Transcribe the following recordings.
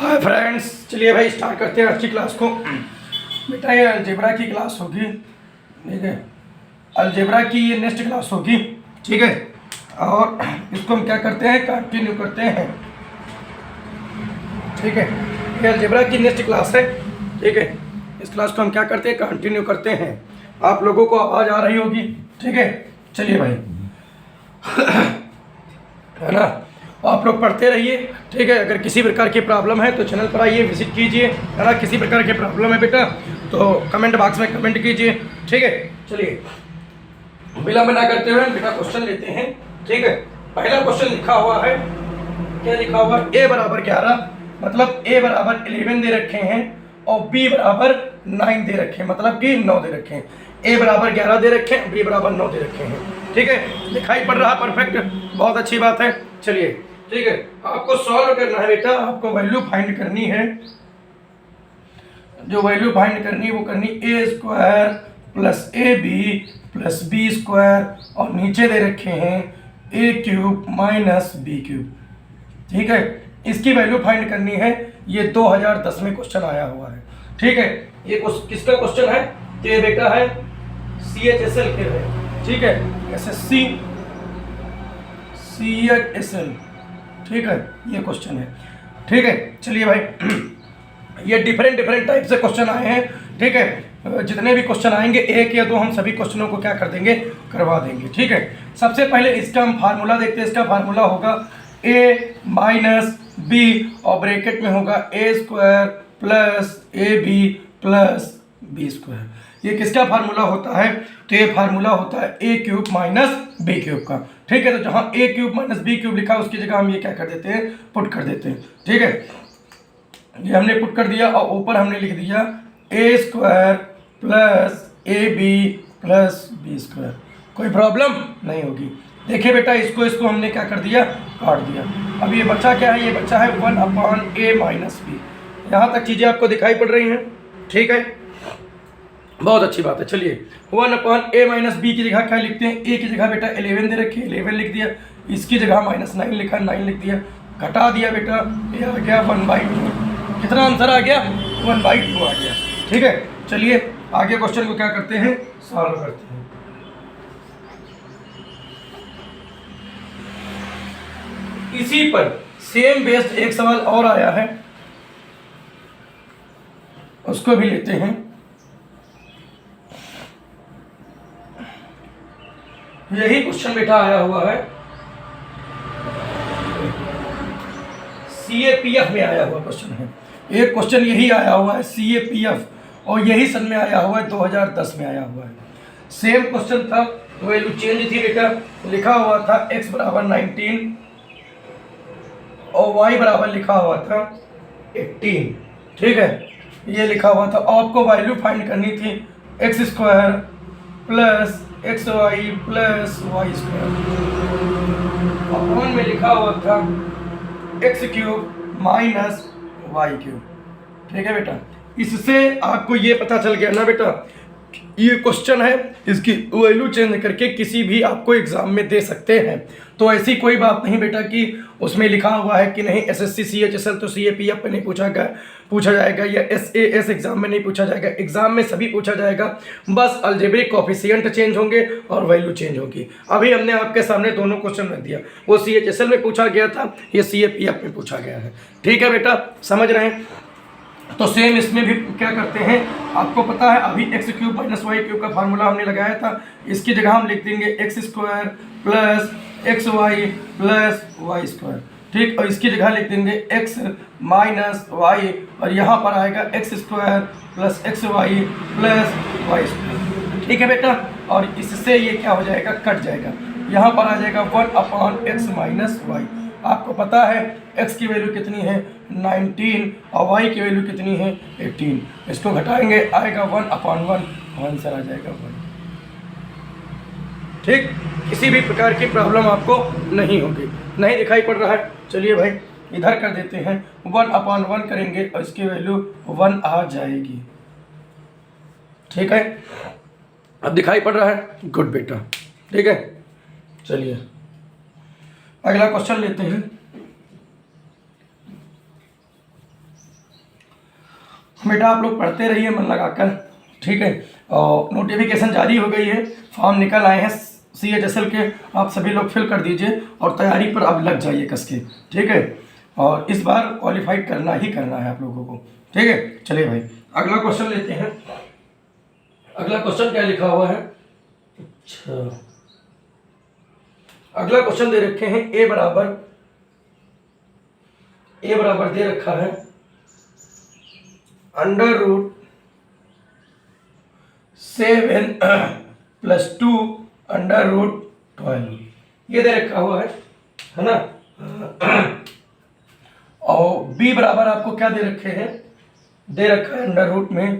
Hi friends, चलिए भाई start करते हैं आज की क्लास को। बेटा ये अलजेब्रा की क्लास होगी, ठीक है। अलजेब्रा की ये नेक्स्ट क्लास होगी, ठीक है। और इसको हम क्या करते हैं, कंटिन्यू करते हैं, ठीक है। ये अलजेब्रा की नेक्स्ट क्लास है, ठीक है। इस क्लास को हम क्या करते हैं, कंटिन्यू करते हैं। आप लोगों को आवाज़ आ रही होगी, ठीक है। चलिए भाई है ना, आप लोग पढ़ते रहिए, ठीक है। अगर किसी प्रकार की प्रॉब्लम है तो चैनल पर आइए, विजिट कीजिए, है ना। किसी प्रकार की प्रॉब्लम है बेटा तो कमेंट बॉक्स में कमेंट कीजिए, ठीक है। चलिए विलंब ना करते हुए बेटा क्वेश्चन लेते हैं, ठीक है। पहला क्वेश्चन लिखा हुआ है, क्या लिखा हुआ है, ए बराबर 11, मतलब ए बराबर 11 दे रखे हैं और बी बराबर 9 दे रखे हैं, मतलब कि 9 दे रखे हैं। ए बराबर 11 दे रखे हैं, बी बराबर 9 दे रखे हैं, ठीक है। दिखाई पड़ रहा परफेक्ट, बहुत अच्छी बात है। चलिए ठीक है, आपको सॉल्व करना है बेटा, आपको वैल्यू फाइंड करनी है। जो वैल्यू फाइंड करनी है वो करनी A square plus A B plus B square और नीचे दे रखे हैं A cube minus B cube, ठीक है। इसकी वैल्यू फाइंड करनी है। ये 2010 में क्वेश्चन आया हुआ है, ठीक है। ये किसका क्वेश्चन है, तो ये बेटा है CHSL के है, ठीक है। SSC CHSL, ठीक है, ये क्वेश्चन है, ठीक है। चलिए भाई ये डिफरेंट टाइप से क्वेश्चन आए हैं, ठीक है। जितने भी क्वेश्चन आएंगे एक या दो हम सभी क्वेश्चनों को क्या कर देंगे, करवा देंगे, ठीक है। सबसे पहले इसका हम फार्मूला देखते हैं। इसका फार्मूला होगा ए माइनस बी और ब्रैकेट में होगा A square plus A B plus B square. ये किसका फार्मूला होता है, तो ये फार्मूला होता है ए क्यूब माइनस बी क्यूब का, ठीक है। तो जहाँ ए क्यूब माइनस बी क्यूब लिखा है उसकी जगह हम ये क्या कर देते हैं, पुट कर देते हैं, ठीक है। ये हमने पुट कर दिया और ऊपर हमने लिख दिया A square plus A B plus B square. कोई प्रॉब्लम नहीं होगी। देखिए बेटा इसको हमने क्या कर दिया, काट दिया। अब ये बच्चा क्या है, ये बच्चा है 1/a माइनस बी। यहाँ तक चीज़ें आपको दिखाई पड़ रही हैं, ठीक है, बहुत अच्छी बात है। चलिए 1/a माइनस बी की जगह क्या लिखते हैं, ए की जगह बेटा 11 दे रखी है, 11 लिख दिया। इसकी जगह -9 लिखा, 9 लिख दिया। घटा दिया बेटा, ये आ गया 1/2। कितना आंसर आ गया, 1/2 आ गया, ठीक है। चलिए आगे क्वेश्चन को क्या करते हैं, सॉल्व करते हैं। इसी पर सेम बेस्ड एक सवाल और आया है, उसको भी लेते हैं। यही क्वेश्चन बेटा आया हुआ है, CAPF में आया हुआ क्वेश्चन है। एक क्वेश्चन यही आया हुआ है CAPF और यही सन में आया हुआ है, 2010 में आया हुआ है। सेम क्वेश्चन था, वैल्यू चेंज थी बेटा। लिखा हुआ था x बराबर 19 और y बराबर लिखा हुआ था 18, ठीक है। ये लिखा हुआ था। आपको वैल्यू फाइंड करनी थी x square plus x y plus y square. Upon में लिखा हुआ था x cube minus y cube, ठीक है बेटा। इससे आपको ये पता चल गया ना बेटा, ये क्वेश्चन है, इसकी वैल्यू चेंज करके किसी भी आपको एग्जाम में दे सकते हैं। तो ऐसी कोई बात नहीं बेटा कि उसमें लिखा हुआ है कि नहीं SSC CHSL तो CAPF पे नहीं पूछा जाएगा या SAS एग्जाम में नहीं पूछा जाएगा। एग्जाम में सभी पूछा जाएगा, बस अलजेब्रिक कोफिशिएंट चेंज होंगे और वैल्यू चेंज होगी। अभी हमने आपके सामने दोनों क्वेश्चन रख दिया, वो CHSL में पूछा गया था, ये CAPF में पूछा गया है, ठीक है बेटा, समझ रहे हैं। तो सेम इसमें भी क्या करते हैं, आपको पता है अभी x cube minus y cube का फार्मूला हमने लगाया था। इसकी जगह हम लिख देंगे x square plus x y plus y square, ठीक। और इसकी जगह लिख देंगे एक्स माइनस वाई और यहाँ पर आएगा x square plus x y plus y square, ठीक है बेटा। और इससे ये क्या हो जाएगा, कट जाएगा। यहाँ पर आ जाएगा 1/x माइनस वाई। आपको पता है x की वैल्यू कितनी है 19 और y की वैल्यू कितनी है 18। इसको घटाएंगे आएगा 1/1, आंसर आ जाएगा 1, ठीक। किसी भी प्रकार की प्रॉब्लम आपको नहीं होगी। नहीं दिखाई पड़ रहा है, चलिए भाई इधर कर देते हैं, 1/1 करेंगे और इसकी वैल्यू 1 आ जाएगी, ठीक है। अब दिखाई पड़ रहा है, गुड बेटा, ठीक है। चलिए अगला क्वेश्चन लेते हैं। बेटा आप लोग पढ़ते रहिए मन लगाकर, ठीक है। और नोटिफिकेशन जारी हो गई है, फॉर्म निकल आए हैं CHSL के, आप सभी लोग फिल कर दीजिए और तैयारी पर अब लग जाइए कस के, ठीक है। और इस बार क्वालिफाइड करना ही करना है आप लोगों को, ठीक है। चलिए भाई अगला क्वेश्चन लेते हैं। अगला क्वेश्चन क्या लिखा हुआ है? अच्छा, अगला क्वेश्चन दे रखे हैं ए बराबर दे रखा है √7 + 2 √12, ये दे रखा हुआ है ना। और बी बराबर आपको क्या दे रखे हैं? दे रखा है √7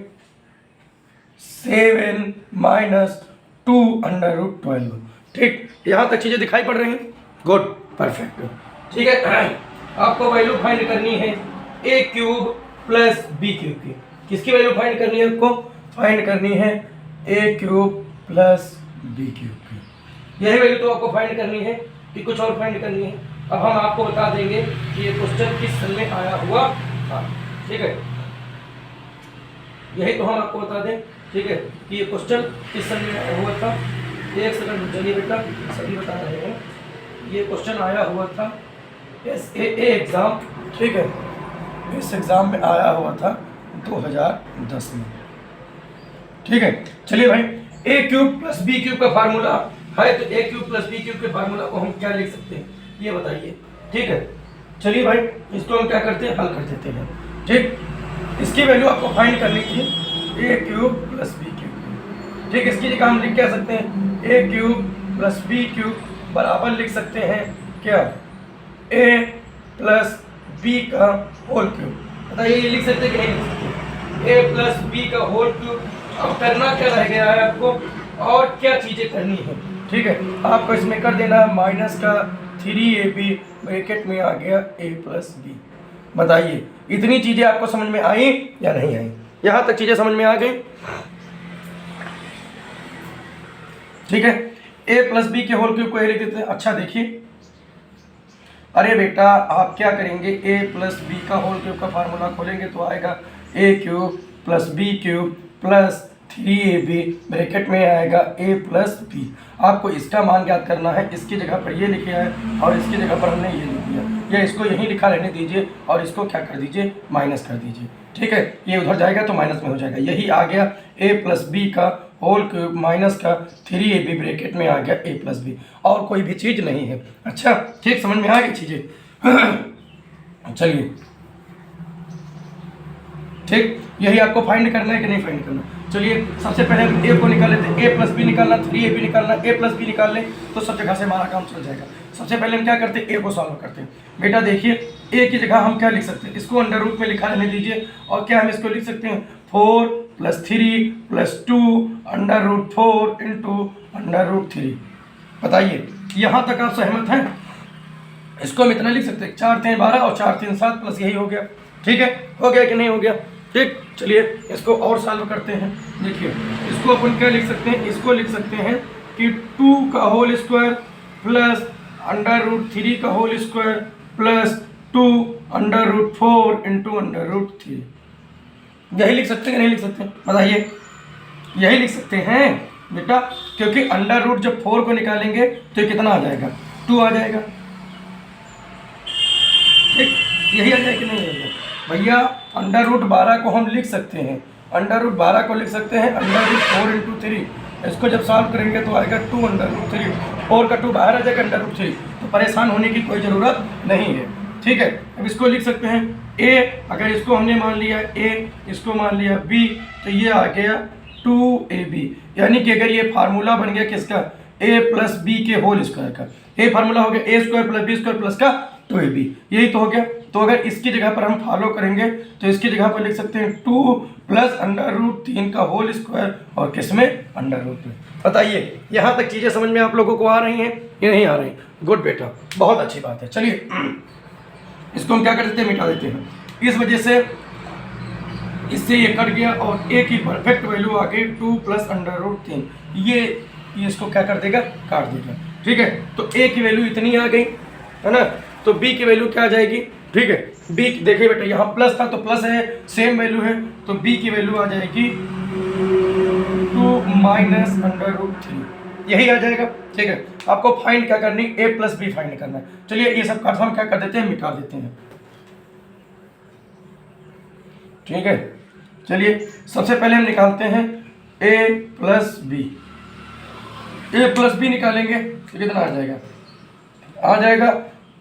- 2 √12, ठीक। यहां तक चीजें दिखाई पड़ रही हैं? गुड, परफेक्ट, ठीक है। आपको वैल्यू फाइंड करनी है a³ + b³ की। किसकी वैल्यू फाइंड करनी है? आपको फाइंड करनी है a³ + b³ की। यही वैल्यू तो आपको फाइंड करनी है कि कुछ और फाइंड करनी है? अब हम आपको बता देंगे कि ये क्वेश्चन किस सन में आया हुआ था, ठीक है। यही तो हम आपको बता दें, ठीक है, कि ये क्वेश्चन किस सन में आया हुआ था। एक सेकंड चलिए बेटा, सभी बता रहे हैं। ये क्वेश्चन आया हुआ था SAA एग्ज़ाम, ठीक है। इस एग्ज़ाम में आया हुआ था 2010 में, ठीक है। चलिए भाई a³ + b³ का फार्मूला है, तो a³ + b³ के फार्मूला को हम क्या लिख सकते हैं ये बताइए, ठीक है। चलिए भाई इसको हम क्या करते हैं, हल कर देते हैं, ठीक। इसकी वैल्यू आपको फाइंड करनी थी a³ + b³, ठीक। इसकी जगह हम लिख क्या सकते हैं? a³ + b³ बराबर लिख सकते हैं क्या? a + b का होल क्यूब। बताइए ये लिख सकते हैं कि नहीं लिख सकते? a + b का होल क्यूब। अब करना क्या रह गया है आपको, और क्या चीज़ें करनी है, ठीक है। आपको इसमें कर देना है माइनस का 3ab ब्रैकेट में आ गया a + b। बताइए इतनी चीज़ें आपको समझ में आई या नहीं आई? यहाँ तक चीज़ें समझ में आ गई, ठीक है। a + b के होल क्यूब को ये लिख देते हैं। अच्छा देखिए, अरे बेटा आप क्या करेंगे, a + b का होल क्यूब का फार्मूला खोलेंगे तो आएगा a³ + b³ + 3ab ब्रैकेट में आएगा a + b। आपको इसका मान ज्ञात करना है। इसकी जगह पर ये लिखे है और इसकी जगह पर हमने ये लिख दिया, या इसको यहीं लिखा रहने दीजिए और इसको क्या कर दीजिए, माइनस कर दीजिए, ठीक है। ये उधर जाएगा तो माइनस में हो जाएगा। यही आ गया a + b का होल क्यूब माइनस का 3ab ब्रैकेट में आ गया a + b, और कोई भी चीज़ नहीं है। अच्छा ठीक, समझ में आ गई चीज़ें? चलिए ठीक, यही आपको फाइंड करना है कि नहीं फाइंड करना? चलिए सबसे पहले हम a को निकाल लेते हैं। a + b निकालना, 3ab निकालना, a + b निकाल लें तो सब जगह से हमारा काम चल जाएगा। सबसे पहले हम क्या करते हैं, a को सॉल्व करते हैं। बेटा देखिए a की जगह हम क्या लिख सकते हैं, इसको अंडर रूट में लिखा रहने दीजिए, और क्या हम इसको लिख सकते हैं 4 + 3 + 2 √4 × √3। बताइए यहाँ तक आप सहमत हैं? इसको हम इतना लिख सकते हैं, 4 3 12 और 4 3 7 प्लस यही हो गया, ठीक है। हो गया कि नहीं हो गया? ठीक, चलिए इसको और सॉल्व करते हैं। देखिए इसको अपन क्या लिख सकते हैं, इसको लिख सकते हैं कि 2 का होल स्क्वायर प्लस √3 का होल स्क्वायर प्लस 2 √4 × √3। यही लिख सकते हैं कि नहीं लिख सकते? बताइए, यही लिख सकते हैं बेटा, क्योंकि अंडर रूट जब 4 को निकालेंगे तो कितना आ जाएगा, 2 आ जाएगा, ठीक। यही आ जाएगा कि नहीं आ जाएगा भैया? अंडर रूट 12 को हम लिख सकते हैं, अंडर रूट 12 को लिख सकते हैं अंडर रूट 4 × 3। इसको जब सॉल्व करेंगे तो आएगा 2 √3, 4 का 2 बाहर आ जाएगा अंडर रूट 3, तो परेशान होने की कोई ज़रूरत नहीं है, ठीक है। अब इसको लिख सकते हैं a, अगर इसको हमने मान लिया a, इसको मान लिया b, तो ये आ गया 2ab। यानी कि अगर ये फार्मूला बन गया किसका, a + b के होल स्क्वायर का, a फार्मूला हो गया a² + b² प्लस का 2ab, यही तो हो गया। तो अगर इसकी जगह पर हम फॉलो करेंगे तो इसकी जगह पर लिख सकते हैं 2 + √3 का होल स्क्वायर, और किसमें, अंडर रूट में। बताइए यहाँ तक चीज़ें समझ में आप लोगों को आ रही हैं या नहीं आ रही? गुड बेटा, बहुत अच्छी बात है। चलिए इसको हम क्या कर देते हैं, मिटा देते हैं। इस वजह से इससे ये कट गया और a की परफेक्ट वैल्यू आ गई 2 + √3। ये इसको क्या कर देगा, काट देगा, ठीक है। तो a की वैल्यू इतनी आ गई है ना, तो b की वैल्यू क्या आ जाएगी, ठीक है। बी देखिए बेटा यहाँ प्लस था तो प्लस है, सेम वैल्यू है, तो बी की वैल्यू आ जाएगी 2 माइनस अंडर रूट 3, यही आ जाएगा। ठीक है, आपको फाइंड क्या करनी, ए प्लस बी फाइंड करना है। चलिए ये सब का हम क्या कर देते हैं, मिटा देते हैं। ठीक है, चलिए सबसे पहले हम निकालते हैं a plus b. A plus b निकालेंगे तो कितना आ जाएगा, आ जाएगा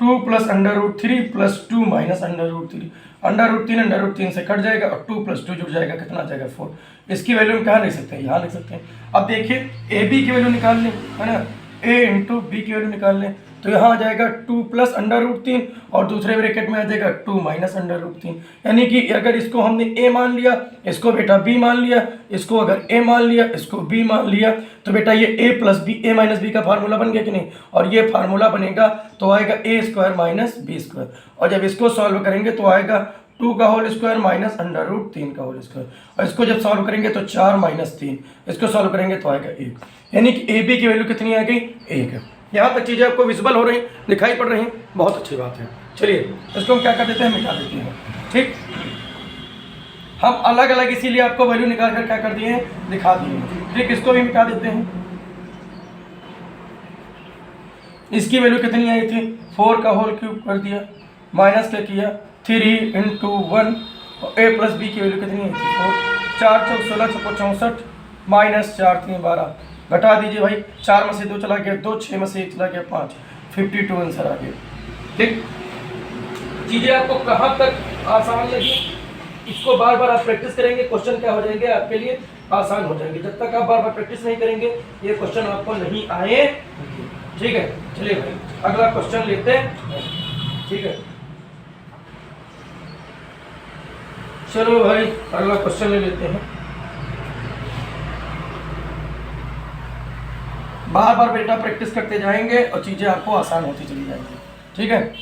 2 plus under root 3 plus 2 minus under root 3। Under root 3 से कट जाएगा और 2 प्लस 2 जुड़ जाएगा, कितना आ जाएगा 4। इसकी वैल्यू हम कहाँ लिख सकते हैं, यहाँ लिख सकते हैं। अब देखिए ए बी की वैल्यू निकाल लें, है ना, ए इंटू बी की वैल्यू निकाल लें तो यहाँ आ जाएगा 2 प्लस अंडर रूट 3 और दूसरे ब्रैकेट में आ जाएगा 2 माइनस अंडर रूट 3। यानी कि अगर इसको हमने ए मान लिया, इसको बेटा बी मान लिया, इसको अगर ए मान लिया, इसको बी मान लिया, तो बेटा ये ए प्लस बी, ए माइनस बी का फार्मूला बन गया कि नहीं। और ये फार्मूला बनेगा तो आएगा a square minus b square, और जब इसको सॉल्व करेंगे तो आएगा 2 का whole square minus under root 3 का होल स्क्वायर, और इसको जब सॉल्व करेंगे तो 4 माइनस 3, इसको सॉल्व करेंगे तो आएगा 1। यानी कि ए बी की वैल्यू कितनी आ गई, 1 है। यहाँ तक चीज़ें आपको विजिबल हो रही, दिखाई पड़ रही, बहुत अच्छी बात है। चलिए इसको हम क्या कर देते हैं, मिटा देते हैं। ठीक, हम अलग अलग इसीलिए आपको वैल्यू निकाल कर क्या कर दिए हैं, दिखा दिए हैं। ठीक, इसको भी मिटा देते हैं। इसकी वैल्यू कितनी आई थी, 4 का होल क्यूब कर दिया, माइनस क्या किया 3 इंटू 1, और ए प्लस बी की वैल्यू कितनी आई थी 4, 4 चौक 16 चौको 64 माइनस 4 3 12, घटा दीजिए भाई, 4 में से 2 चला गया 2, 6 में से 1 चला गया 5, 52 आंसर आ गया। ठीक, चीज़ें आपको कहाँ तक आसान लगी, इसको बार बार आप प्रैक्टिस करेंगे, क्वेश्चन क्या हो जाएंगे आपके लिए आसान हो जाएंगे। जब तक आप बार बार प्रैक्टिस नहीं करेंगे ये क्वेश्चन आपको नहीं आए। ठीक है, चलिए भाई अगला क्वेश्चन लेते हैं। ठीक है, चलो भाई अगला क्वेश्चन ले लेते हैं। बार बार बेटा प्रैक्टिस करते जाएंगे और चीज़ें आपको आसान होती चली जाएंगी। ठीक है,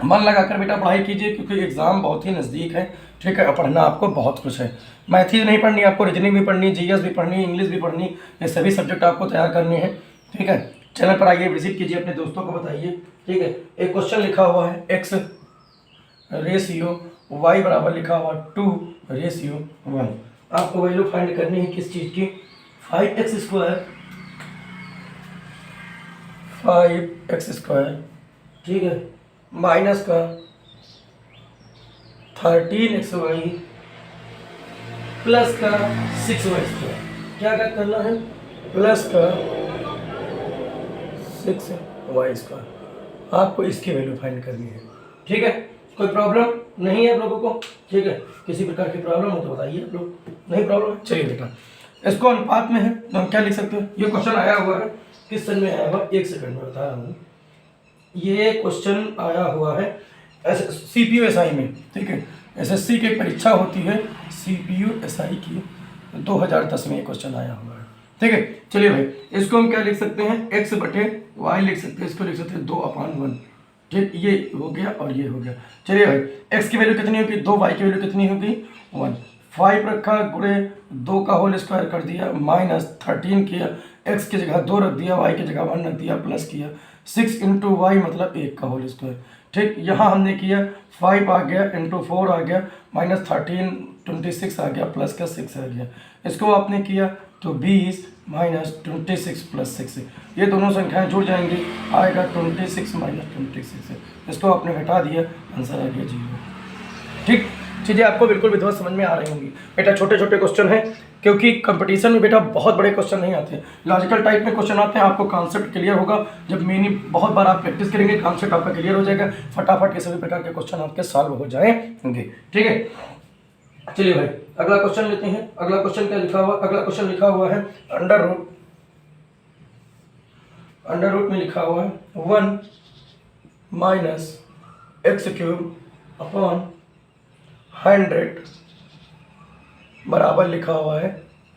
मन लगाकर बेटा पढ़ाई कीजिए क्योंकि एग्ज़ाम बहुत ही नज़दीक है। ठीक है, और पढ़ना आपको बहुत कुछ है, मैथ ही नहीं पढ़नी, आपको रीजनिंग भी पढ़नी, जीएस भी पढ़नी, इंग्लिश भी पढ़नी, ये सभी सब्जेक्ट आपको तैयार करने हैं। ठीक है, चैनल पर आइए, विजिट कीजिए, अपने दोस्तों को बताइए। ठीक है, एक क्वेश्चन लिखा हुआ है एक्स रेशियो वाई बराबर लिखा हुआ 2 रेशियो 1। आपको वैल्यू फाइंड करनी है किस चीज़ की, 5x स्क्वायर 5x स्क्वायर, ठीक है, माइनस का 13xy प्लस का 6y स्क्वायर। क्या क्या करना है, प्लस का 6y स्क्वायर। आपको इसकी वैल्यू फाइंड करनी है। ठीक है, कोई प्रॉब्लम नहीं है आप लोगों को। ठीक है, किसी प्रकार की प्रॉब्लम हो तो बताइए आप लोग, नहीं प्रॉब्लम है। चलिए बेटा इसको अनुपात में है तो हम क्या लिख सकते हैं, ये क्वेश्चन आया हुआ है किस सन में आया हुआ, एक सेकंड में बता रहा हूँ। ये क्वेश्चन आया हुआ है CPU SI में। ठीक है, SSC की परीक्षा होती है CPU SI की, 2010 में ये क्वेश्चन आया हुआ है। ठीक है, चलिए भाई इसको हम क्या लिख सकते हैं, x बटे y लिख सकते हैं, इसको लिख सकते हैं 2/1। ठीक, ये हो गया और ये हो गया। चलिए भाई x की वैल्यू कितनी होगी 2, y की वैल्यू कितनी होगी 1, 5 रखा गुणे 2 का होल स्क्वायर कर दिया, माइनस 13 किया, x की जगह 2 रख दिया, y की जगह 1 रख दिया, प्लस किया 6 इंटू वाई मतलब 1 का होल स्क्वायर। ठीक, यहाँ हमने किया 5 आ गया इंटू 4 आ गया, माइनस 13 26 आ गया, प्लस का 6 आ गया। इसको आपने किया तो 20 माइनस 26 प्लस 6, ये दोनों संख्याएं जुड़ जाएंगी, आएगा 26 माइनस 26। इसको आपने घटा दिया, आंसर आ गया 0। ठीक, चीज़ें आपको बिल्कुल विधिवत समझ में आ रही होंगी। बेटा छोटे छोटे क्वेश्चन हैं क्योंकि कंपटीशन में बेटा बहुत बड़े क्वेश्चन नहीं आते, लॉजिकल टाइप में क्वेश्चन आते हैं। आपको कॉन्सेप्ट क्लियर होगा जब मेनी बहुत बार आप प्रैक्टिस करेंगे, कॉन्सेप्ट आपका क्लियर हो जाएगा, फटाफट के सभी प्रकार के क्वेश्चन आपके सॉल्व हो जाएंगे। ठीक है, चलिए भाई अगला क्वेश्चन लेते हैं। अगला क्वेश्चन क्या लिखा हुआ, अगला क्वेश्चन लिखा हुआ है अंडर रूट में लिखा हुआ है 1 माइनस एक्स क्यूब अपॉन 100 बराबर लिखा हुआ है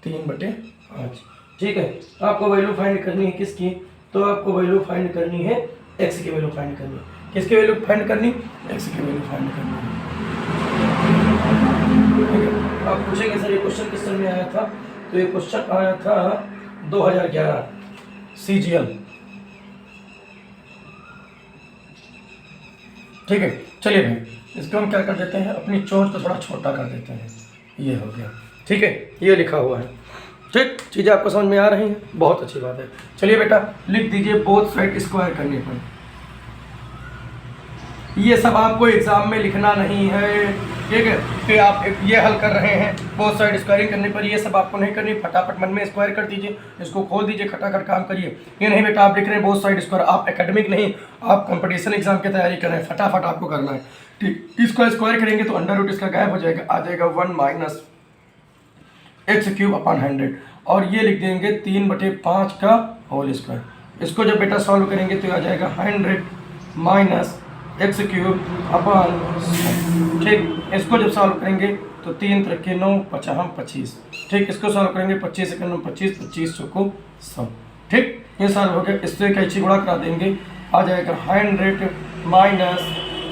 3/5। ठीक है, आपको वैल्यू फाइंड करनी है किसकी, तो आपको वैल्यू फाइंड करनी है x की वैल्यू फाइंड करनी है। किसकी वैल्यू फाइंड करनी, x की वैल्यू फाइंड करनी है। ठीक है, आप पूछेंगे सर ये क्वेश्चन किस सन में आया था, तो ये क्वेश्चन आया था 2011 CGL। ठीक है। चलिए भाई इसको हम क्या कर देते हैं, अपनी चोंच को थोड़ा छोटा कर देते हैं, ये हो गया। ठीक है, ये लिखा हुआ है। ठीक, चीज़ें आपको समझ में आ रही हैं, बहुत अच्छी बात है। चलिए बेटा लिख दीजिए बोथ साइड स्क्वायर करने पर। ये सब आपको एग्जाम में लिखना नहीं है, ठीक है। फिर आप ये हल कर रहे हैं बोथ साइड स्क्वायरिंग करने पर, ये सब आपको नहीं करनी, फटाफट मन में स्क्वायर कर दीजिए, इसको खोल दीजिए, खटाखट काम करिए। ये नहीं बेटा आप लिख रहे हैं बोथ साइड स्क्वायर, आप एकेडमिक नहीं, आप कंपटीशन एग्जाम की तैयारी कर रहे हैं, फटाफट आपको करना है। ठीक, इसको स्क्वायर करेंगे तो अंडर रूट इसका गायब हो जाएगा, आ जाएगा 1 माइनस एक्स क्यूब अपॉन 100, और ये लिख देंगे 3/5 का होल स्क्वायर। इसको जब बेटा सॉल्व करेंगे तो आ जाएगा 100 माइनस एक्स क्यूब अपॉन, ठीक। इसको जब सॉल्व करेंगे तो 3 × 3 = 9, 5 × 25, ठीक। इसको सॉल्व करेंगे 25 × 9 = 25, 25 × 4 = 100, ठीक। ये सॉल्व हो गया। इससे कैंची गुणा करा देंगे, आ जाएगा 100 माइनस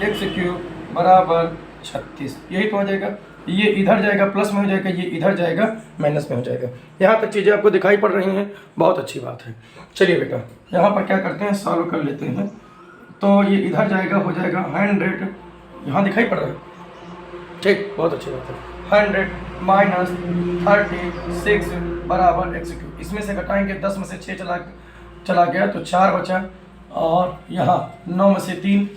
एक्स क्यूब बराबर 36, यही तो आ जाएगा। ये इधर जाएगा प्लस में हो जाएगा, ये इधर जाएगा माइनस में हो जाएगा। यहाँ तक चीज़ें आपको दिखाई पड़ रही हैं, बहुत अच्छी बात है। चलिए बेटा यहाँ पर क्या करते हैं, सॉल्व कर लेते हैं। तो ये इधर जाएगा, हो जाएगा 100, यहाँ दिखाई पड़ रहा है, ठीक, बहुत अच्छी बात है। 100 माइनस 36 बराबर एक्स क्यूब, इसमें से घटाएंगे 10 में से 6 चला गया तो 4 बचा, और यहाँ 9 में से 3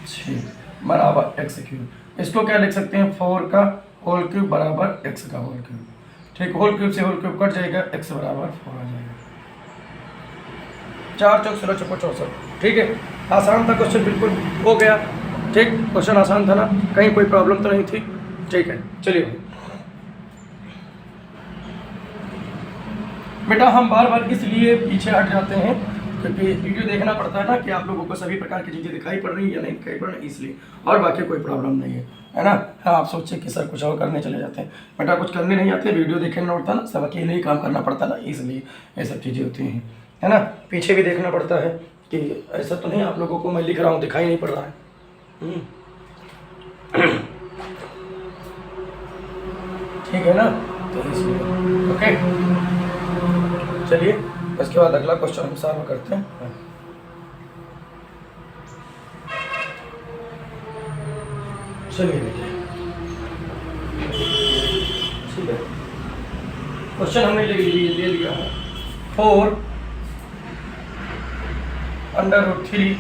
6 बराबर एक्स क्यूब। इसको क्या लिख सकते हैं, 4 का होल क्यूब बराबर एक्स का होल क्यूब, ठीक। होल क्यूब से होल क्यूब कट जाएगा, एक्स बराबर 4 आ जाएगा। 4 × 4 = 16, 4 × 4 = 64, ठीक है। आसान था क्वेश्चन, बिल्कुल हो गया, ठीक। क्वेश्चन आसान था ना, कहीं कोई प्रॉब्लम तो नहीं थी, ठीक है। चलिए बेटा हम बार बार इसलिए पीछे हट जाते हैं क्योंकि वीडियो देखना पड़ता है ना, कि आप लोगों को सभी प्रकार की चीज़ें दिखाई पड़ रही हैं या नहीं दिखाई पड़ रही, इसलिए, और बाकी कोई प्रॉब्लम नहीं है ना। हाँ, आप सोचिए कि सर कुछ और करने चले जाते हैं, बेटा कुछ करने नहीं आते, वीडियो देखना पड़ता ना, सब अकेले ही काम करना पड़ता ना, इसलिए ये सब चीज़ें होती हैं, है ना। पीछे भी देखना पड़ता है कि ऐसा तो नहीं आप लोगों को मैं लिख रहा हूँ दिखाई नहीं पड़ रहा है। ठीक है ना, तो इसलिए ओके। चलिए इसके बाद अगला क्वेश्चन हम सॉल्व करते हैं। चलिए देखिए, ठीक है, क्वेश्चन हमने ले लिया है 4 √ 3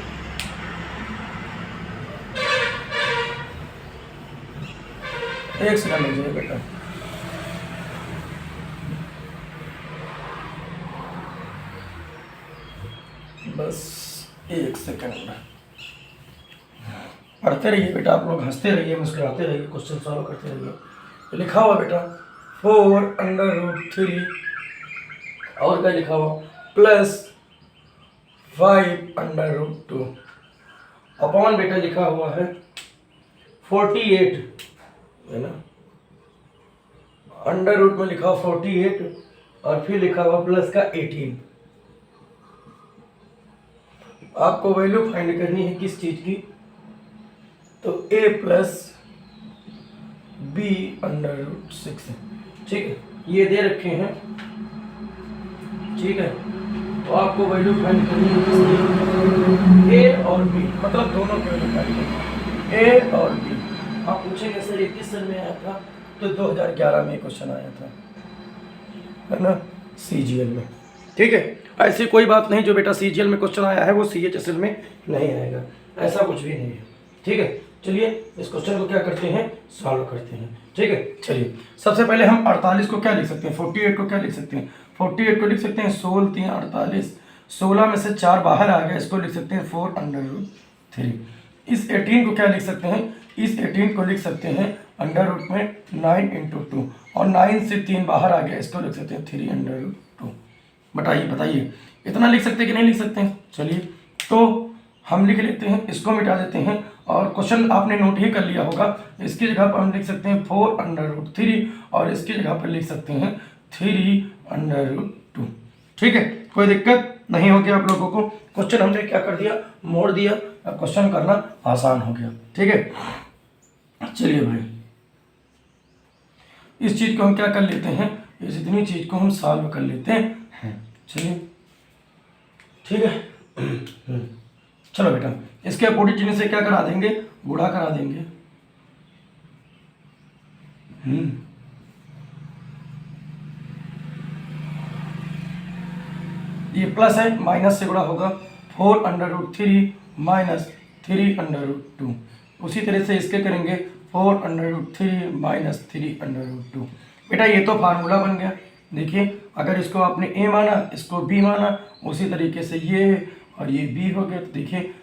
एक सेकंड लीजिए बेटा, बस एक सेकंड में पढ़ते रहिए बेटा, आप लोग हंसते रहिए, मुस्कुराते रहिए, क्वेश्चन सॉल्व करते रहिए। लिखा हुआ बेटा 4 √ 3 और क्या लिखा हुआ +5 √ 2 अपॉन बेटा लिखा हुआ है 48, है ना। अंडर रूट में लिखा हुआ 48 और फिर लिखा हुआ प्लस का 18। आपको वैल्यू फाइंड करनी है किस चीज की, तो a + b √ 6, ठीक है, ये दे रखे हैं, ठीक है। तो आपको वैल्यू फाइंड करनी है किसकी, a और b, मतलब दोनों की वैल्यू फाइंड करनी है, a और b। आप पूछेंगे सर ये किस सन में आया था, तो 2011 में क्वेश्चन आया था, है ना, CGL में, ठीक है। ऐसी कोई बात नहीं जो बेटा CGL में क्वेश्चन आया है वो CHSL में नहीं आएगा, ऐसा कुछ भी नहीं है, ठीक है। चलिए इस क्वेश्चन को क्या करते हैं, सॉल्व करते हैं, ठीक है। चलिए सबसे पहले हम 48 को क्या लिख सकते हैं, 48 को क्या लिख सकते हैं, 48 को लिख सकते हैं 16 3 48, 16 में से 4 बाहर आ गया, इसको लिख सकते हैं 4 √ 3। इस 18 को क्या लिख सकते हैं, इस 18 को लिख सकते हैं अंडर रूट में 9 × 2, और 9 से 3 बाहर आ गया, इसको लिख सकते हैं 3 √ 2। बताइए इतना लिख सकते हैं कि नहीं लिख सकते हैं। चलिए तो हम लिख लेते हैं, इसको मिटा देते हैं, और क्वेश्चन आपने नोट ही कर लिया होगा। इसकी जगह पर हम लिख सकते हैं 4 √ 3 और इसकी जगह पर लिख सकते हैं 3 √ 2, ठीक है। कोई दिक्कत नहीं होगी आप लोगों को, क्वेश्चन हमने क्या कर दिया, मोड़ दिया, अब क्वेश्चन करना आसान हो गया, ठीक है। चलिए भाई इस चीज को हम क्या कर लेते हैं, इस इतनी चीज को हम सॉल्व कर लेते हैं, चलिए ठीक है। चलो बेटा इसके अपोजिट चिन्ह से क्या करा देंगे, गुणा करा देंगे। ये प्लस है, माइनस से गुणा होगा 4√3 माइनस 3√2। उसी तरह से इसके करेंगे 4√3 माइनस 3√2। बेटा ये तो फार्मूला बन गया। देखिए अगर इसको आपने ए माना, इसको बी माना, उसी तरीके से ये है और ये बी हो गया। तो देखिए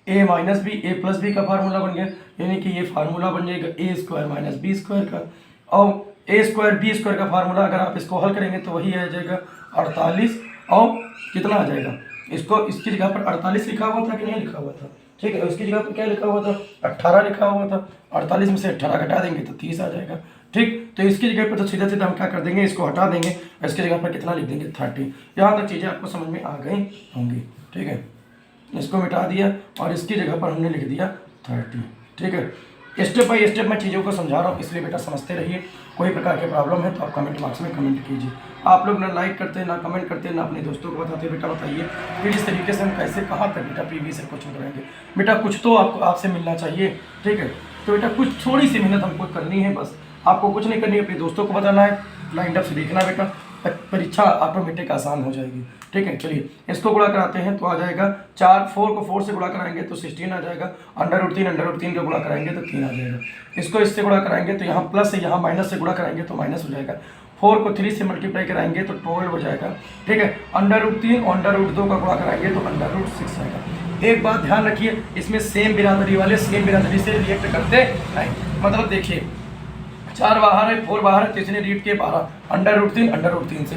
ए minus B a plus B का फार्मूला बन गया, यानी कि ये फार्मूला बन जाएगा ए स्क्वायर माइनस बी स्क्वायर का। और ए स्क्वायर बी स्क्वायर का फार्मूला अगर आप इसको हल करेंगे तो वही आ जाएगा 48 और कितना आ जाएगा, इसको इसकी जगह पर 48 लिखा हुआ था कि नहीं लिखा हुआ था, ठीक है। उसकी जगह पर क्या लिखा हुआ था, 18 लिखा हुआ था। 48 में से 18 घटा देंगे तो 30 आ जाएगा, ठीक। तो इसकी जगह पर तो सीधा सीधा हम क्या कर देंगे, इसको हटा देंगे, इसकी जगह पर कितना लिख देंगे 30। यहाँ तक चीज़ें आपको समझ में आ गई होंगी, ठीक है। इसको मिटा दिया और इसकी जगह पर हमने लिख दिया 30, ठीक है। स्टेप बाय स्टेप मैं चीज़ों को समझा रहा हूँ, इसलिए बेटा समझते रहिए। कोई प्रकार के प्रॉब्लम है तो आप कमेंट बॉक्स में कमेंट कीजिए। आप लोग ना लाइक करते, ना कमेंट करते, ना अपने दोस्तों को बताते। बेटा बताइए फिर इस तरीके से हम कैसे कहाँ तक बेटा पीवी से कोचिंग कराएंगे। बेटा कुछ तो आपको आपसे मिलना चाहिए, ठीक है। तो बेटा कुछ थोड़ी सी मेहनत हमको करनी है, बस आपको कुछ नहीं करनी है, अपने दोस्तों को बताना है, लाइन अप से देखना है बेटा, परीक्षा ऑटोमेटिक आसान हो जाएगी, ठीक है। चलिए इसको गुणा कराते हैं तो आ जाएगा 4 को 4 से गुणा कराएंगे तो 16 आ जाएगा। √3 को गुणा कराएंगे तो 3 आ जाएगा। इसको इससे गुणा कराएंगे तो यहाँ प्लस है, यहाँ माइनस से गुणा कराएंगे तो माइनस हो जाएगा। 4 को 3 से मल्टीप्लाई कराएंगे तो 12 हो जाएगा, ठीक है। √3 और √2 का गुणा कराएंगे तो √6 आएगा। एक बात ध्यान रखिए, इसमें सेम बिरादरी वाले सेम बिरादरी से रिएक्ट करते हैं। मतलब देखिए 4 बाहर है, 4 बाहर है, तीसरे रीट के 12, √3 से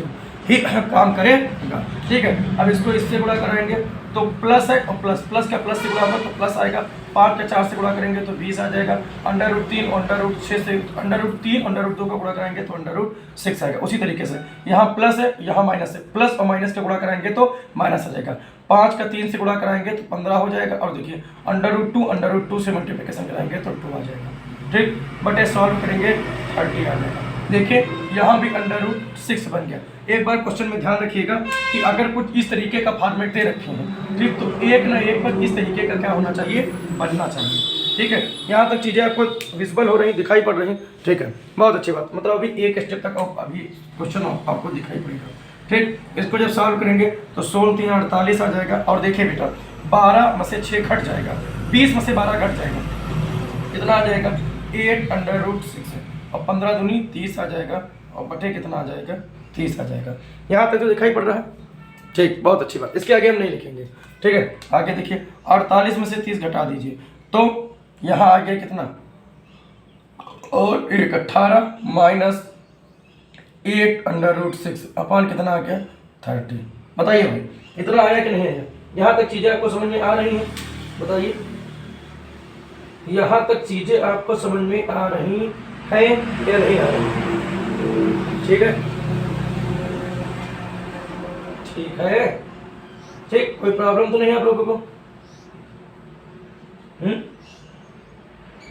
ही काम करेगा, ठीक है। अब इसको इससे गुणा कराएंगे तो प्लस है और प्लस का प्लस से गुणा होगा तो प्लस आएगा। 5 का 4 से गुणा करेंगे तो 20 आ जाएगा। √3 और √6 से √3 और √2 का गुणा कराएंगे तो √6 आएगा। उसी तरीके से यहाँ प्लस है, यहाँ माइनस है, प्लस और माइनस का गुणा कराएंगे तो माइनस आ जाएगा। 5 का 3 से गुणा कराएंगे तो 15 हो जाएगा। और देखिए √2 से मल्टीप्लिकेशन कराएंगे तो 2 आ जाएगा, ठीक। बट ये सॉल्व करेंगे 30 आ जाएगा। देखिए यहाँ भी √6 बन गया। एक बार क्वेश्चन में ध्यान रखिएगा कि अगर कुछ इस तरीके का फॉर्मेट दे रखे हैं, ठीक, तो एक ना एक पर इस तरीके का क्या होना चाहिए, बनना चाहिए, ठीक है। यहाँ तक चीज़ें आपको विजिबल हो रही, दिखाई पड़ रही, ठीक है। बहुत अच्छी बात, मतलब अभी एक स्टेप तक अभी क्वेश्चन आपको दिखाई पड़ेगा, ठीक। इसको जब सॉल्व करेंगे तो 16 3 48 आ जाएगा। और देखिए बेटा 12 में से 6 घट जाएगा, 20 में से 12 घट जाएगा, कितना आ जाएगा 8√6 है। और 15 दूनी 30 आ जाएगा और बटे कितना आ जाएगा 30 आ जाएगा। यहाँ तक तो दिखाई पड़ रहा है, ठीक। बहुत अच्छी बात, इसके आगे हम नहीं लिखेंगे, ठीक है। आगे देखिए 48 में से 30 घटा दीजिए तो यहाँ आ गया कितना, और 18 माइनस 8√6 अपान कितना आ गया 30। बताइए भाई इतना आया कि नहीं आया। यहाँ तक चीज़ें आपको समझ में आ रही हैं, बताइए यहाँ तक चीज़ें आपको समझ में आ रही हैं या नहीं आ रही, ठीक है, ठीक है, ठीक। कोई प्रॉब्लम तो नहीं है आप लोगों को,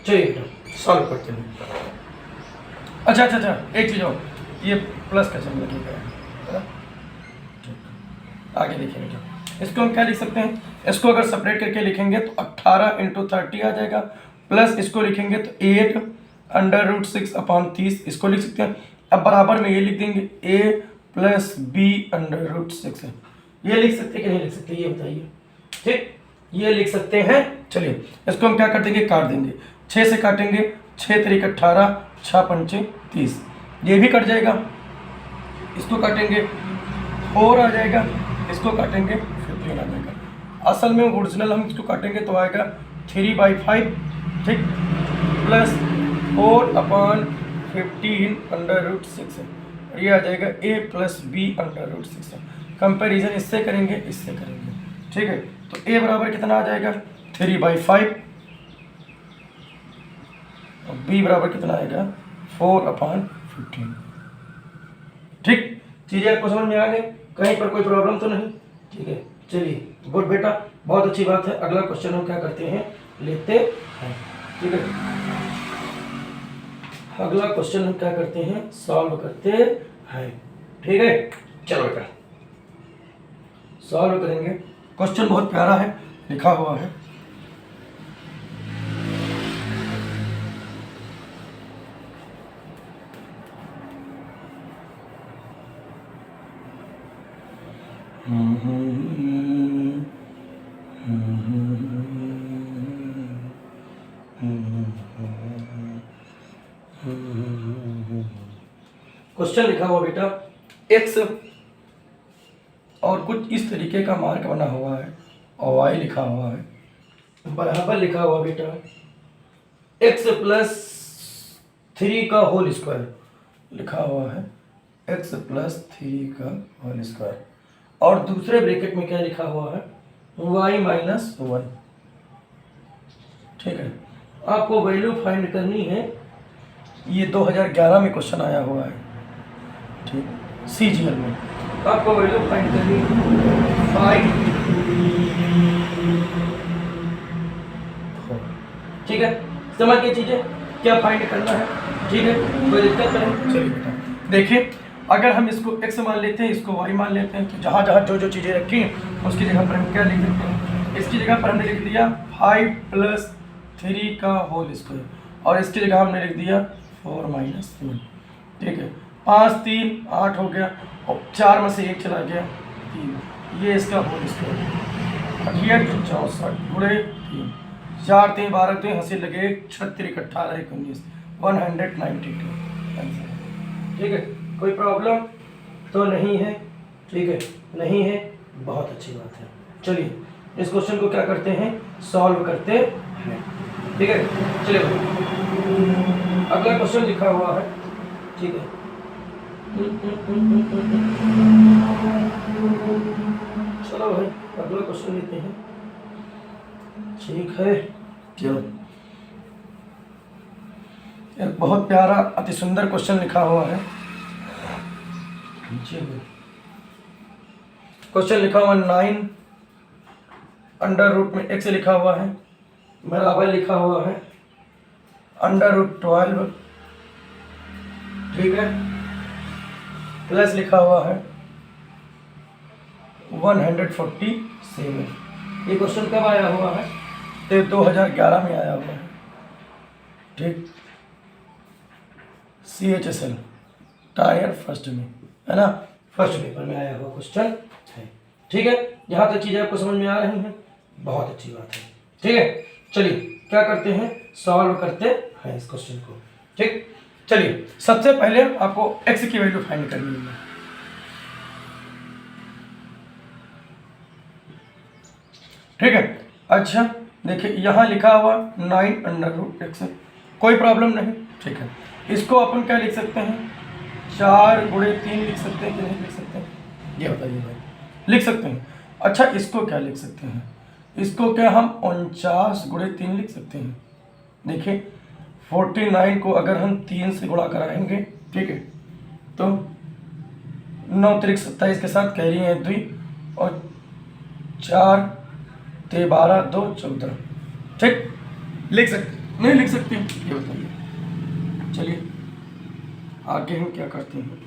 चलिए सॉल्व करते हैं। अच्छा, एक चीज़ और, ये प्लस का चिन्ह लगेगा, आगे देखिए बेटा। इसको हम क्या लिख सकते हैं, इसको अगर सेपरेट करके लिखेंगे तो 18 × 30 आ जाएगा। प्लस इसको लिखेंगे तो 8√6 अपान 30 इसको लिख सकते हैं। अब बराबर में ये लिख देंगे a + b√6 ये लिख सकते कि नहीं लिख सकते, ये बताइए, ठीक। ये लिख सकते हैं। चलिए इसको हम क्या कर देंगे, काट देंगे। 6 से काटेंगे, 6 × 3 = 18, 6 × 5 = 30, ये भी कट जाएगा। इसको काटेंगे 4 आ जाएगा, इसको काटेंगे 15 आ जाएगा। असल में ओरिजिनल हम इसको काटेंगे तो आएगा 3/5, ठीक, प्लस 4/15 √6 और ये आ जाएगा a + b√6। कंपैरिजन इससे करेंगे, इससे करेंगे, ठीक है। तो a बराबर कितना आ जाएगा 3/5 और b बराबर कितना आएगा 4/15, ठीक। चीज़ें आपको समझ में आ गई, कहीं पर कोई प्रॉब्लम तो नहीं, ठीक है। चलिए गुड बेटा, बहुत अच्छी बात है। अगला क्वेश्चन हम क्या करते हैं, लेते हैं, ठीक है। अगला क्वेश्चन हम क्या करते हैं, सॉल्व करते हैं, ठीक है। चलो बेटा सॉल्व करेंगे। क्वेश्चन बहुत प्यारा है, लिखा हुआ है, क्वेश्चन लिखा हुआ बेटा x और कुछ इस तरीके का मार्क बना हुआ है और y लिखा हुआ है, बराबर लिखा हुआ बेटा x प्लस 3 का होल स्क्वायर लिखा हुआ है, x प्लस 3 का होल स्क्वायर, और दूसरे ब्रैकेट में क्या लिखा हुआ है y माइनस 1। ठीक है, आपको वैल्यू फाइंड करनी है, ये 2011 में क्वेश्चन आया हुआ है, ठीक, CGL में आपको वैल्यू फाइंड करनी है 5, ठीक है, समझ के चीजें क्या फाइंड करना है, ठीक है, कोई दिक्कत नहीं। चलिए बेटा देखिए, अगर हम इसको x मान लेते हैं, इसको y मान लेते हैं, तो जहाँ जहाँ जो जो चीज़ें रखी हैं उसकी जगह पर हम क्या लिख देते हैं, इसकी जगह पर हमने लिख दिया 5 प्लस 3 का होल स्क्वायर, और इसकी जगह हमने लिख दिया 4 माइनस 1। ठीक है, 5 3 8 हो गया, और 4 में से 1 चला गया 3, ये इसका होल स्क्वायर 68 64 गुणे 3, 4 3 12 3 हंसी लगे 36 18 19 192 आंसर। ठीक है, कोई प्रॉब्लम तो नहीं है, ठीक है, नहीं है, बहुत अच्छी बात है। चलिए इस क्वेश्चन को क्या करते हैं, सॉल्व करते हैं। ठीक है, चलिए अगला क्वेश्चन लिखा हुआ है, ठीक है, चलो भाई अगला क्वेश्चन लेते हैं। ठीक है, चलो एक बहुत प्यारा अति सुंदर क्वेश्चन लिखा हुआ है। क्वेश्चन लिखा हुआ 9 अंडर रूट में x लिखा हुआ है, बराबर लिखा हुआ है अंडर रूट 12, ठीक है, प्लस लिखा हुआ है 147। ये क्वेश्चन कब आया हुआ है, तो 2011 में आया हुआ है, ठीक, CHSL टायर फर्स्ट में, है ना, फर्स्ट पेपर में आया हुआ क्वेश्चन है। ठीक है, यहाँ तक चीज़ें आपको समझ में आ रही हैं, बहुत अच्छी बात है। ठीक है, चलिए क्या करते हैं, सॉल्व करते हैं इस क्वेश्चन को। ठीक, चलिए सबसे पहले आपको x की वैल्यू फाइंड करनी है। ठीक है, अच्छा देखिए यहाँ लिखा हुआ 9 अंडर रूट x, कोई प्रॉब्लम नहीं। ठीक है, इसको अपन क्या लिख सकते हैं, 4 गुणे 3 लिख सकते हैं कि नहीं लिख सकते हैं, ये बताइए भाई, लिख सकते हैं। अच्छा इसको क्या लिख सकते हैं, इसको क्या हम 49 गुणे 3 लिख सकते हैं। देखिए 49 को अगर हम 3 से गुणा कराएंगे, ठीक है, तो 9 3 27 के साथ कैरी है 2, और 4 3 12 2 14, ठीक, लिख सकते नहीं लिख सकते, ये बताइए। चलिए आगे हम क्या करते हैं,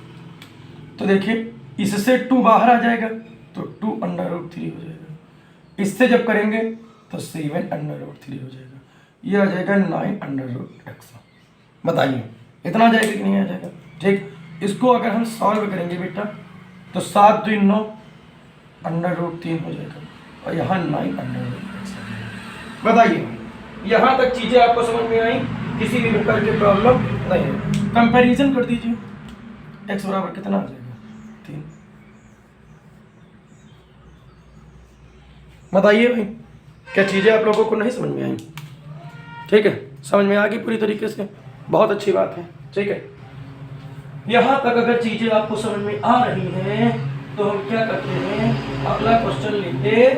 तो देखिए इससे 2 बाहर आ जाएगा तो 2 अंडर रूट 3 हो जाएगा, इससे जब करेंगे तो 7 अंडर रूट 3 हो जाएगा, ये आ जाएगा 9 अंडर रूट x। बताइए इतना आ जाएगा कि नहीं आ जाएगा। ठीक, इसको अगर हम सॉल्व करेंगे बेटा तो 7 2 9 अंडर रूट 3 हो जाएगा, और यहाँ 9 अंडर रूट x। बताइए यहाँ तक चीज़ें आपको समझ में आई, किसी भी प्रकार की प्रॉब्लम नहीं है। कंपैरिजन कर दीजिए, x बराबर कितना आ जाएगा 3। बताइए भाई क्या चीज़ें आप लोगों को नहीं समझ में आई। ठीक है, समझ में आ गई पूरी तरीके से, बहुत अच्छी बात है। ठीक है, यहाँ तक अगर चीज़ें आपको समझ में आ रही हैं तो हम क्या करते हैं, अगला क्वेश्चन लेते हैं।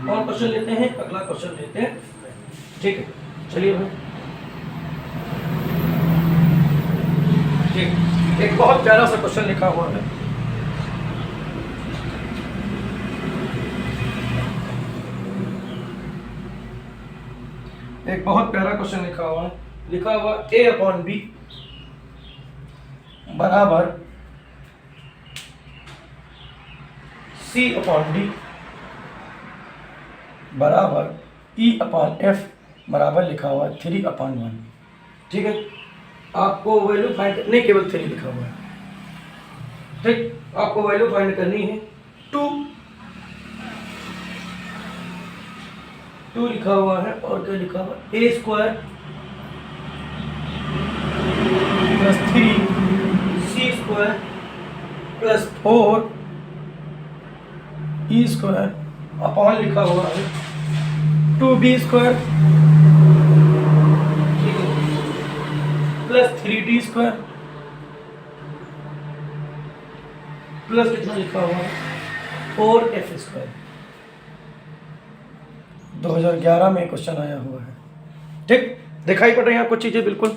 कौन क्वेश्चन लेते हैं, अगला क्वेश्चन लेते हैं। ठीक है, चलिए भाई, ठीक, एक बहुत प्यारा सा क्वेश्चन लिखा हुआ है। एक बहुत प्यारा क्वेश्चन लिखा हुआ है, लिखा हुआ a/b बराबर c/d बराबर e/f बराबर लिखा हुआ है 3/1। ठीक है, आपको वैल्यू फाइंड नहीं, केवल 3 लिखा हुआ है। ठीक, आपको वैल्यू फाइंड करनी है 2 2 लिखा हुआ है और क्या लिखा हुआ है, a square plus 3 c square plus 4 e square upon लिखा हुआ है 2b square plus 3d square plus कितना लिखा हुआ है 4f स्क्वायर। 2011 में क्वेश्चन आया हुआ है। ठीक, दिखाई पड़ रही है आपको चीजें, बिल्कुल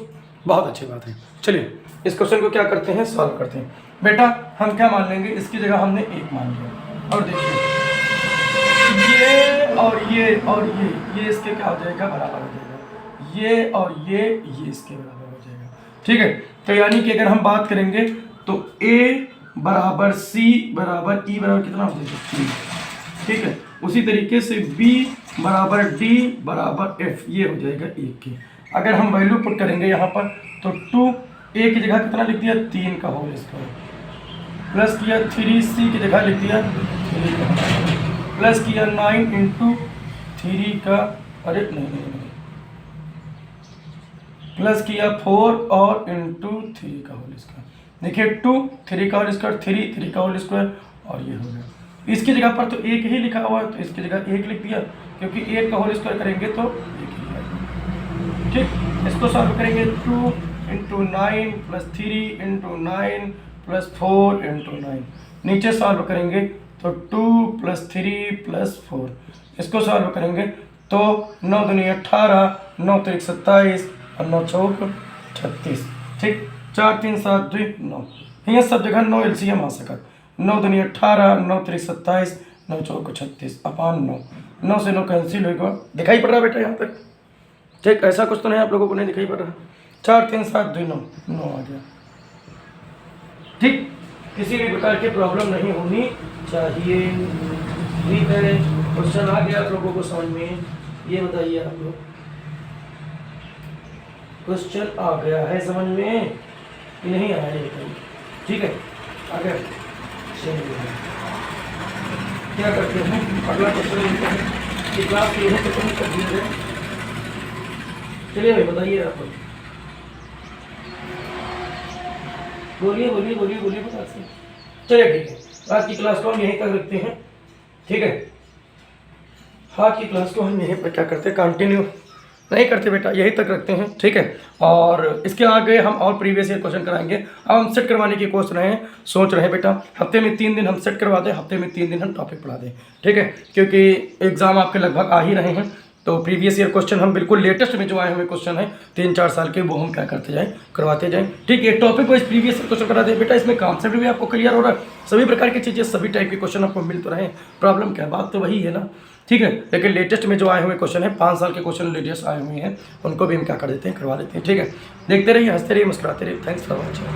बहुत अच्छी बात है। चलिए इस क्वेश्चन को क्या करते हैं, सॉल्व करते हैं। बेटा हम क्या मान लेंगे, इसकी जगह हमने 1 मान लिया और देखिए ये और ये इसके क्या हो जाएगा, बराबर हो जाएगा। ये और ये इसके बराबर हो जाएगा। ठीक है, तो यानी कि अगर हम बात करेंगे तो a बराबर c बराबर e बराबर कितना हो जाएगा 3। ठीक है, उसी तरीके से b बराबर d बराबर f, ये हो जाएगा 1 के। अगर हम वैल्यू पुट करेंगे यहाँ पर तो 2 a की जगह कितना लिख दिया 3 का होल स्क्वायर, प्लस किया 3c की जगह लिख दिया 3 का, प्लस किया 9 इंटू 3 का, अरे नहीं, प्लस किया 4 और इंटू 3 का होल स्क्वायर। देखिए 2 3 का होल स्क्वायर 3 का होल स्क्वायर और ये हो गया। इसकी जगह पर तो 1 ही लिखा हुआ है तो इसकी जगह 1 लिख दिया, क्योंकि 1 का होल स्क्वायर करेंगे तो 1 ही आएगा। ठीक, इसको सॉल्व करेंगे 2 into 9 plus 3 into 9 plus 4 into 9। नीचे सॉल्व करेंगे तो 2 प्लस 3 प्लस 4। इसको सॉल्व करेंगे तो 9 दूनी 18, 9 3 27 और 9 चौक 36। ठीक, 4 3 7 2 9, यहाँ सब जगह 9 एलसीएम आ सकत। 9 दूनी 18, 9 3 27, 9 चौक 36 अपान 9, 9 से 9 कैंसिल होगा। दिखाई पड़ रहा बेटा यहाँ तक? ठीक, ऐसा कुछ तो नहीं आप लोगों को नहीं दिखाई पड़ रहा। 4 3 7 2 9, 9 आ गया। ठीक, किसी भी प्रकार की प्रॉब्लम नहीं होनी चाहिए। ठीक है, क्वेश्चन आ गया आप लोगों को समझ में? ये बताइए आप लोग, क्वेश्चन आ गया है समझ में कि नहीं आया ये बताइए। ठीक है, अगर क्या करते हैं, अगला क्वेश्चन लेते हैं कि क्लास ये है तो कम कर दिया जाए। चलिए भाई बताइए आप लोग, बोलिए बता से। चलिए ठीक है, आज की क्लास को हम यहीं तक रखते हैं। ठीक है, आज की क्लास को हम यहीं पर क्या करते हैं, कंटिन्यू नहीं करते बेटा, यहीं तक रखते हैं। ठीक है, और इसके आगे हम और प्रीवियस ईयर क्वेश्चन कराएंगे। अब हम सेट करवाने की सोच रहे हैं बेटा, हफ्ते में 3 दिन हम सेट करवा दें, हफ्ते में 3 दिन हम टॉपिक पढ़ा दें। ठीक है, क्योंकि एग्जाम आपके लगभग आ ही रहे हैं, तो प्रीवियस ईयर क्वेश्चन हम बिल्कुल लेटेस्ट में जो आए हुए क्वेश्चन है 3-4 साल के, वो हम क्या करते जाएं, करवाते जाएं। ठीक है, topic wise previous year question करा दें बेटा, इसमें कॉन्सेप्ट भी आपको क्लियर हो रहा है, सभी प्रकार की चीज़ें, सभी टाइप के क्वेश्चन आपको मिल तो रहे हैं। प्रॉब्लम क्या है, बात तो वही है ना। ठीक है, लेकिन लेटेस्ट में जो आए हुए क्वेश्चन है 5 साल के क्वेश्चन लेटेस्ट आए हुए हैं, उनको भी हम क्या कर देते हैं, करवा देते हैं। ठीक है, देखते रहिए, हंसते रहिए, मुस्कुराते रहिए। Thanks for watching.